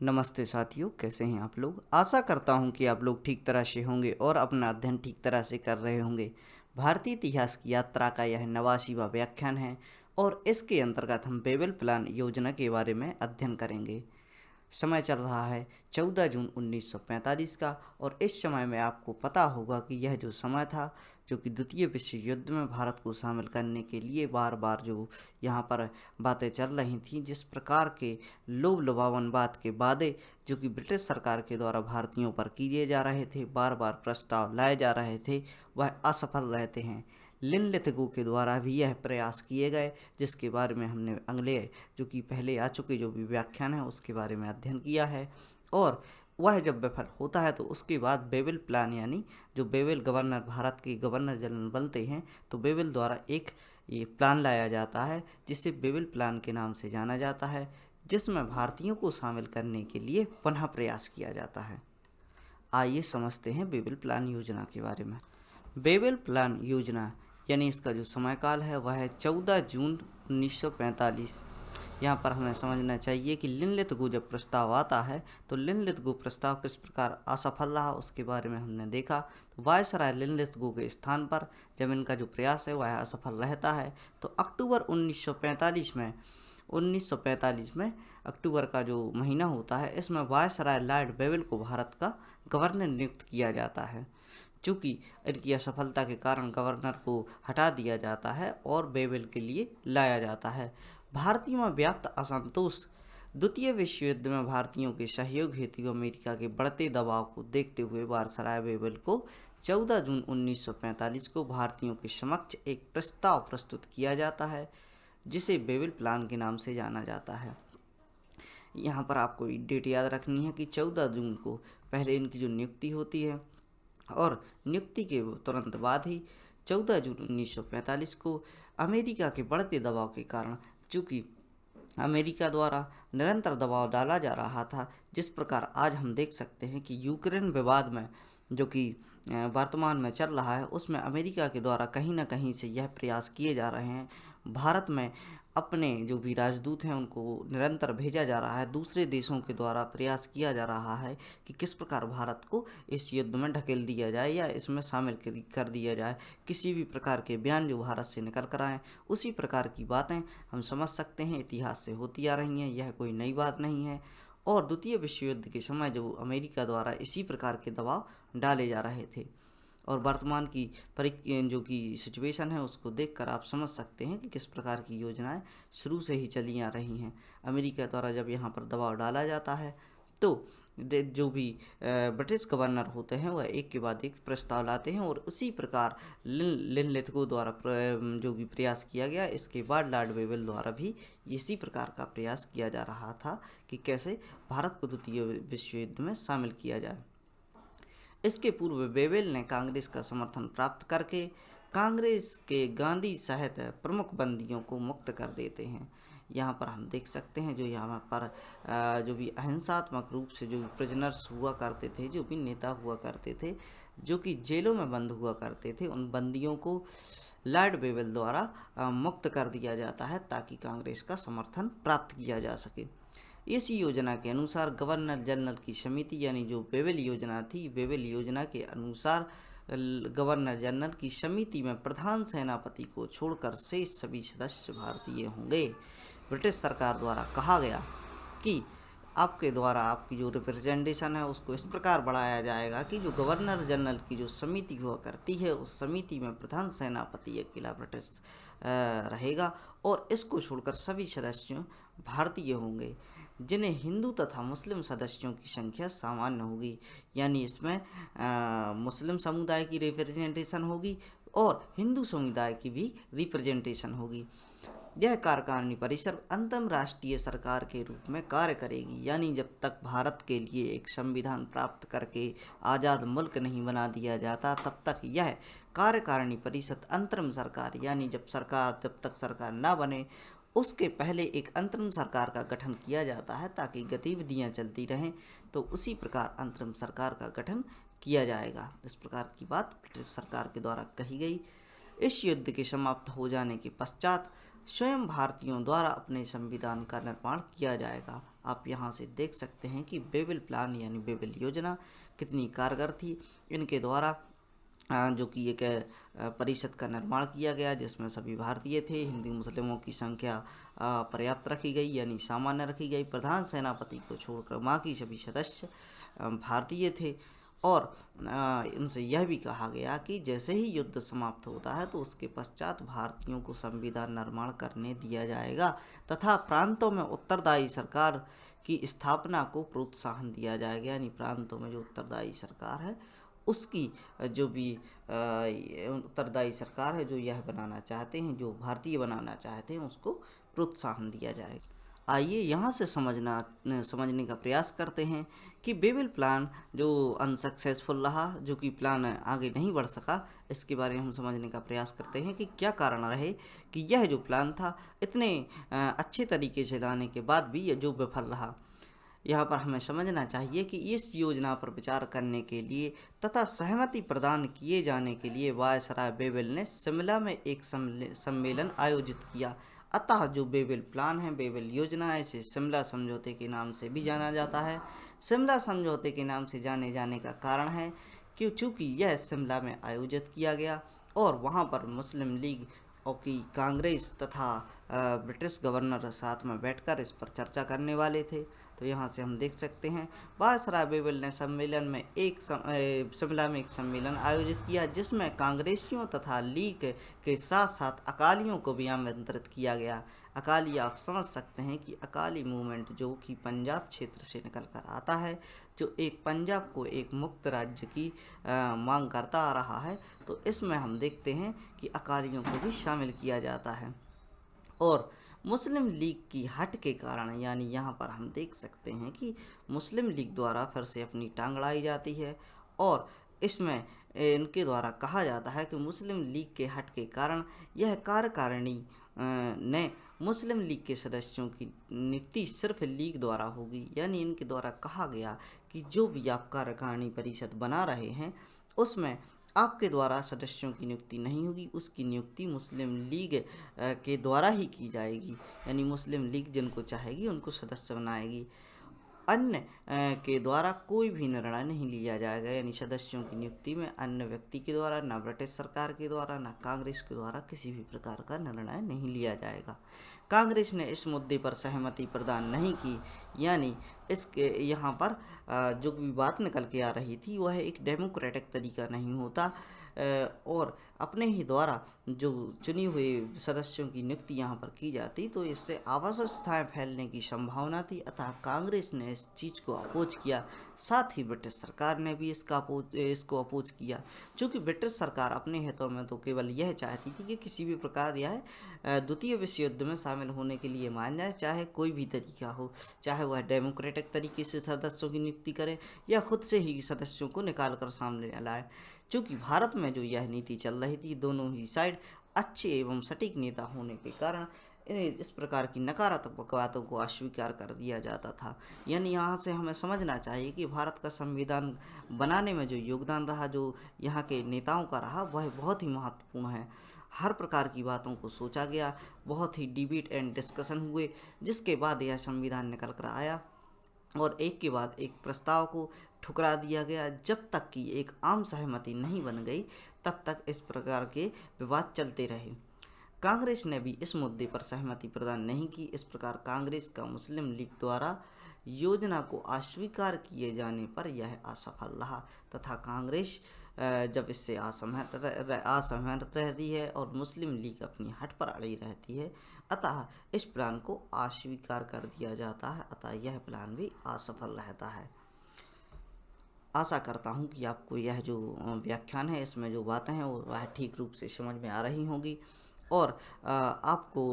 नमस्ते साथियों, कैसे हैं आप लोग। आशा करता हूं कि आप लोग ठीक तरह से होंगे और अपना अध्ययन ठीक तरह से कर रहे होंगे। भारतीय इतिहास की यात्रा का यह 89वां व्याख्यान है और इसके अंतर्गत हम बेबल प्लान योजना के बारे में अध्ययन करेंगे। समय चल रहा है 14 जून 1945 का और इस समय में आपको पता होगा कि यह जो समय था जो कि द्वितीय विश्व युद्ध में भारत को शामिल करने के लिए बार बार जो यहाँ पर बातें चल रही थीं, जिस प्रकार के लोभ लुभावनवाद के वादे जो कि ब्रिटिश सरकार के द्वारा भारतीयों पर किए जा रहे थे, बार बार प्रस्ताव लाए जा रहे थे, वह असफल रहते हैं। लिनलिथगो के द्वारा भी यह प्रयास किए गए, जिसके बारे में हमने अगले जो कि पहले आ चुके जो भी व्याख्यान है उसके बारे में अध्ययन किया है। और वह जब विफल होता है तो उसके बाद बेबल प्लान यानी जो बेबल गवर्नर भारत के गवर्नर जनरल बनते हैं, तो बेबल द्वारा एक ये प्लान लाया जाता है जिसे बेबल प्लान के नाम से जाना जाता है, जिसमें भारतीयों को शामिल करने के लिए पुनः प्रयास किया जाता है। आइए समझते हैं बेबल प्लान योजना के बारे में। बेबल प्लान योजना यानी इसका जो समयकाल है वह है 14 जून 1945। यहाँ पर हमें समझना चाहिए कि लिनलिथगो जब प्रस्ताव आता है तो लिनलिथगो प्रस्ताव किस प्रकार असफल रहा उसके बारे में हमने देखा। तो वायसराय लिनलिथगो के स्थान पर जब इनका जो प्रयास है वह असफल रहता है तो अक्टूबर 1945 में अक्टूबर का जो महीना होता है इसमें वायसराय लॉर्ड बेबल को भारत का गवर्नर नियुक्त किया जाता है। चूँकि इनकी असफलता के कारण गवर्नर को हटा दिया जाता है और बेबल के लिए लाया जाता है। भारतीयों में व्याप्त असंतोष द्वितीय विश्व युद्ध में भारतीयों के सहयोग हेतु अमेरिका के बढ़ते दबाव को देखते हुए वायसराय बेबल को 14 जून 1945 को भारतीयों के समक्ष एक प्रस्ताव प्रस्तुत किया जाता है, जिसे बेबल प्लान के नाम से जाना जाता है। यहाँ पर आपको डेट याद रखनी है कि 14 जून को पहले इनकी जो नियुक्ति होती है और नियुक्ति के तुरंत बाद ही 14 जून 1945 को अमेरिका के बढ़ते दबाव के कारण, चूँकि अमेरिका द्वारा निरंतर दबाव डाला जा रहा था, जिस प्रकार आज हम देख सकते हैं कि यूक्रेन विवाद में जो कि वर्तमान में चल रहा है उसमें अमेरिका के द्वारा कहीं ना कहीं से यह प्रयास किए जा रहे हैं, भारत में अपने जो भी राजदूत हैं उनको निरंतर भेजा जा रहा है, दूसरे देशों के द्वारा प्रयास किया जा रहा है कि किस प्रकार भारत को इस युद्ध में ढकेल दिया जाए या इसमें शामिल कर दिया जाए, किसी भी प्रकार के बयान जो भारत से निकल कर आएँ। उसी प्रकार की बातें हम समझ सकते हैं इतिहास से होती आ रही हैं, यह कोई नई बात नहीं है। और द्वितीय विश्व युद्ध के समय जो अमेरिका द्वारा इसी प्रकार के दबाव डाले जा रहे थे और वर्तमान की जो कि सिचुएशन है उसको देखकर आप समझ सकते हैं कि किस प्रकार की योजनाएं शुरू से ही चली आ रही हैं। अमेरिका द्वारा जब यहाँ पर दबाव डाला जाता है तो जो भी ब्रिटिश गवर्नर होते हैं वह एक के बाद एक प्रस्ताव लाते हैं और उसी प्रकार लिनलिथगो द्वारा जो भी प्रयास किया गया, इसके बाद लॉर्ड बेबल द्वारा भी इसी प्रकार का प्रयास किया जा रहा था कि कैसे भारत को द्वितीय विश्व युद्ध में शामिल किया जाए। इसके पूर्व बेबल ने कांग्रेस का समर्थन प्राप्त करके कांग्रेस के गांधी सहित प्रमुख बंदियों को मुक्त कर देते हैं। यहाँ पर हम देख सकते हैं जो यहाँ पर जो भी अहिंसात्मक रूप से जो भी प्रिजनर्स हुआ करते थे, जो भी नेता हुआ करते थे, जो कि जेलों में बंद हुआ करते थे, उन बंदियों को लॉर्ड बेबल द्वारा मुक्त कर दिया जाता है ताकि कांग्रेस का समर्थन प्राप्त किया जा सके। इस योजना के अनुसार गवर्नर जनरल की समिति यानी जो बेबल योजना थी, बेबल योजना के अनुसार गवर्नर जनरल की समिति में प्रधान सेनापति को छोड़कर शेष सभी सदस्य भारतीय होंगे। ब्रिटिश सरकार द्वारा कहा गया कि आपके द्वारा आपकी जो रिप्रेजेंटेशन है उसको इस प्रकार बढ़ाया जाएगा कि जो गवर्नर जनरल की जो समिति हुआ करती है उस समिति में प्रधान सेनापति अकेला ब्रिटिश रहेगा और इसको छोड़कर सभी सदस्य भारतीय होंगे, जिन्हें हिंदू तथा मुस्लिम सदस्यों की संख्या सामान्य होगी। यानी इसमें मुस्लिम समुदाय की रिप्रेजेंटेशन होगी और हिंदू समुदाय की भी रिप्रेजेंटेशन होगी। यह कार्यकारिणी परिषद अंतर्राष्ट्रीय सरकार के रूप में कार्य करेगी, यानी जब तक भारत के लिए एक संविधान प्राप्त करके आज़ाद मुल्क नहीं बना दिया जाता तब तक यह कार्यकारिणी परिषद अंतरिम सरकार यानी जब तक सरकार ना बने उसके पहले एक अंतरिम सरकार का गठन किया जाता है ताकि गतिविधियां चलती रहें, तो उसी प्रकार अंतरिम सरकार का गठन किया जाएगा। इस प्रकार की बात ब्रिटिश सरकार के द्वारा कही गई। इस युद्ध के समाप्त हो जाने के पश्चात स्वयं भारतीयों द्वारा अपने संविधान का निर्माण किया जाएगा। आप यहाँ से देख सकते हैं कि बेबिल प्लान यानी बेबिल योजना कितनी कारगर थी। इनके द्वारा जो कि एक परिषद का निर्माण किया गया जिसमें सभी भारतीय थे। हिंदू मुस्लिमों की संख्या पर्याप्त रखी गई यानी सामान्य रखी गई। प्रधान सेनापति को छोड़कर बाकी सभी सदस्य भारतीय थे। और इनसे यह भी कहा गया कि जैसे ही युद्ध समाप्त होता है तो उसके पश्चात भारतीयों को संविधान निर्माण करने दिया जाएगा तथा प्रांतों में उत्तरदायी सरकार की स्थापना को प्रोत्साहन दिया जाएगा। यानी प्रांतों में जो उत्तरदायी सरकार है उसकी जो भी उत्तरदायी सरकार है जो यह बनाना चाहते हैं, जो भारतीय बनाना चाहते हैं, उसको प्रोत्साहन दिया जाएगा। आइए यहाँ से समझने का प्रयास करते हैं कि बेबिल प्लान जो अनसक्सेसफुल रहा, जो कि प्लान आगे नहीं बढ़ सका, इसके बारे में हम समझने का प्रयास करते हैं कि क्या कारण रहे कि यह जो प्लान था इतने अच्छे तरीके से लाने के बाद भी यह जो विफल रहा। यहाँ पर हमें समझना चाहिए कि इस योजना पर विचार करने के लिए तथा सहमति प्रदान किए जाने के लिए वायसराय बेबिल ने शिमला में एक सम्मेलन आयोजित किया। अतः जो बेबिल प्लान है, बेबिल योजना है, इसे शिमला समझौते के नाम से भी जाना जाता है। शिमला समझौते के नाम से जाने जाने का कारण है कि चूँकि यह शिमला में आयोजित किया गया और वहाँ पर मुस्लिम लीग और की कांग्रेस तथा ब्रिटिश गवर्नर साथ में बैठकर इस पर चर्चा करने वाले थे। तो यहाँ से हम देख सकते हैं वायसराय बेबिल ने शिमला में एक सम्मेलन आयोजित किया जिसमें कांग्रेसियों तथा लीग के साथ साथ अकालियों को भी आमंत्रित किया गया। अकाली आप समझ सकते हैं कि अकाली मूवमेंट जो कि पंजाब क्षेत्र से निकल कर आता है, जो एक पंजाब को एक मुक्त राज्य की मांग करता आ रहा है। तो इसमें हम देखते हैं कि अकालियों को भी शामिल किया जाता है। और मुस्लिम लीग की हट के कारण, यानी यहाँ पर हम देख सकते हैं कि मुस्लिम लीग द्वारा फिर से अपनी टांग अड़ाई जाती है और इसमें इनके द्वारा कहा जाता है कि मुस्लिम लीग के हट के कारण यह कार्यकारिणी ने मुस्लिम लीग के सदस्यों की नियुक्ति सिर्फ लीग द्वारा होगी। यानी इनके द्वारा कहा गया कि जो भी आप कार्यकारिणी परिषद बना रहे हैं उसमें आपके द्वारा सदस्यों की नियुक्ति नहीं होगी, उसकी नियुक्ति मुस्लिम लीग के द्वारा ही की जाएगी। यानी मुस्लिम लीग जिनको चाहेगी उनको सदस्य बनाएगी, अन्य के द्वारा कोई भी निर्णय नहीं लिया जाएगा। यानी सदस्यों की नियुक्ति में अन्य व्यक्ति के द्वारा, ना ब्रिटिश सरकार के द्वारा, ना कांग्रेस के द्वारा किसी भी प्रकार का निर्णय नहीं लिया जाएगा। कांग्रेस ने इस मुद्दे पर सहमति प्रदान नहीं की। यानी इसके यहाँ पर जो भी बात निकल के आ रही थी वह एक डेमोक्रेटिक तरीका नहीं होता और अपने ही द्वारा जो चुनी हुए सदस्यों की नियुक्ति यहाँ पर की जाती तो इससे अव्यवस्थाएं फैलने की संभावना थी। अतः कांग्रेस ने इस चीज़ को अपोज किया। साथ ही ब्रिटिश सरकार ने भी इसको अपोज किया, क्योंकि ब्रिटिश सरकार अपने हितों में तो केवल यह चाहती थी कि किसी भी प्रकार यह द्वितीय विश्व युद्ध में शामिल होने के लिए मान जाए, चाहे कोई भी तरीका हो, चाहे वह डेमोक्रेटिक तरीके से सदस्यों की नियुक्ति करे या खुद से ही सदस्यों को निकाल कर सामने लाए। चूँकि भारत में जो यह नीति चल रही थी, दोनों ही साइड अच्छे एवं सटीक नेता होने के कारण इन्हें इस प्रकार की नकारात्मक बातों को अस्वीकार कर दिया जाता था। यानी यहाँ से हमें समझना चाहिए कि भारत का संविधान बनाने में जो योगदान रहा, जो यहाँ के नेताओं का रहा, वह बहुत ही महत्वपूर्ण है। हर प्रकार की बातों को सोचा गया, बहुत ही डिबेट एंड डिस्कशन हुए, जिसके बाद यह संविधान निकल कर आया और एक के बाद एक प्रस्ताव को ठुकरा दिया गया। जब तक कि एक आम सहमति नहीं बन गई तब तक इस प्रकार के विवाद चलते रहे। कांग्रेस ने भी इस मुद्दे पर सहमति प्रदान नहीं की। इस प्रकार कांग्रेस का मुस्लिम लीग द्वारा योजना को अस्वीकार किए जाने पर यह असफल रहा तथा कांग्रेस जब इससे असहमत रहती है और मुस्लिम लीग अपनी हट पर अड़ी रहती है, अतः इस प्लान को अस्वीकार कर दिया जाता है। अतः यह प्लान भी असफल रहता है। आशा करता हूँ कि आपको यह जो व्याख्यान है इसमें जो बातें हैं वो वह ठीक रूप से समझ में आ रही होंगी और आपको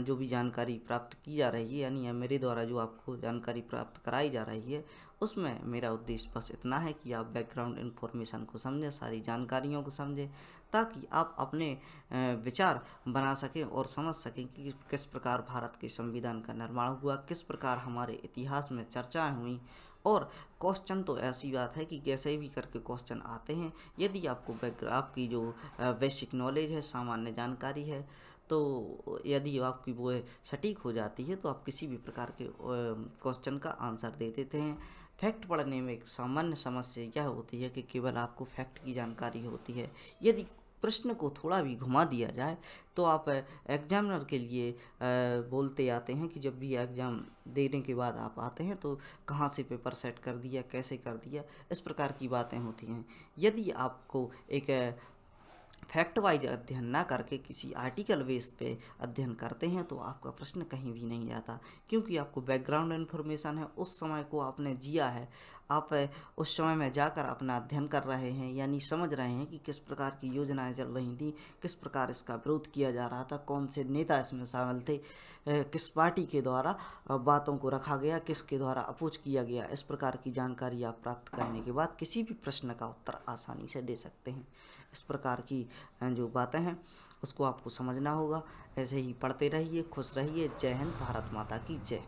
जो भी जानकारी प्राप्त की जा रही है, यानी मेरे द्वारा जो आपको जानकारी प्राप्त कराई जा रही है, उसमें मेरा उद्देश्य बस इतना है कि आप बैकग्राउंड इन्फॉर्मेशन को समझें, सारी जानकारियों को समझें, ताकि आप अपने विचार बना सकें और समझ सकें कि किस प्रकार भारत के संविधान का निर्माण हुआ, किस प्रकार हमारे इतिहास में चर्चाएँ हुई। और क्वेश्चन तो ऐसी बात है कि कैसे भी करके क्वेश्चन आते हैं। यदि आपको आपकी जो बेसिक नॉलेज है, सामान्य जानकारी है, तो यदि आपकी वो सटीक हो जाती है तो आप किसी भी प्रकार के क्वेश्चन का आंसर दे देते हैं। फैक्ट पढ़ने में एक सामान्य समस्या यह होती है कि केवल आपको फैक्ट की जानकारी होती है। यदि प्रश्न को थोड़ा भी घुमा दिया जाए तो आप एग्जामिनर के लिए बोलते आते हैं कि जब भी एग्ज़ाम देने के बाद आप आते हैं तो कहाँ से पेपर सेट कर दिया, कैसे कर दिया, इस प्रकार की बातें होती हैं। यदि आपको एक फैक्ट वाइज अध्ययन ना करके किसी आर्टिकल बेस पे अध्ययन करते हैं तो आपका प्रश्न कहीं भी नहीं जाता, क्योंकि आपको बैकग्राउंड इन्फॉर्मेशन है, उस समय को आपने जिया है, आप उस समय में जाकर अपना अध्ययन कर रहे हैं, यानी समझ रहे हैं कि किस प्रकार की योजनाएं चल रही थी, किस प्रकार इसका विरोध किया जा रहा था, कौन से नेता इसमें शामिल थे, किस पार्टी के द्वारा बातों को रखा गया, किसके द्वारा अपोज किया गया। इस प्रकार की जानकारी आप प्राप्त करने के बाद किसी भी प्रश्न का उत्तर आसानी से दे सकते हैं। इस प्रकार की जो बातें हैं उसको आपको समझना होगा। ऐसे ही पढ़ते रहिए, खुश रहिए। जय हिंद, भारत माता की जय।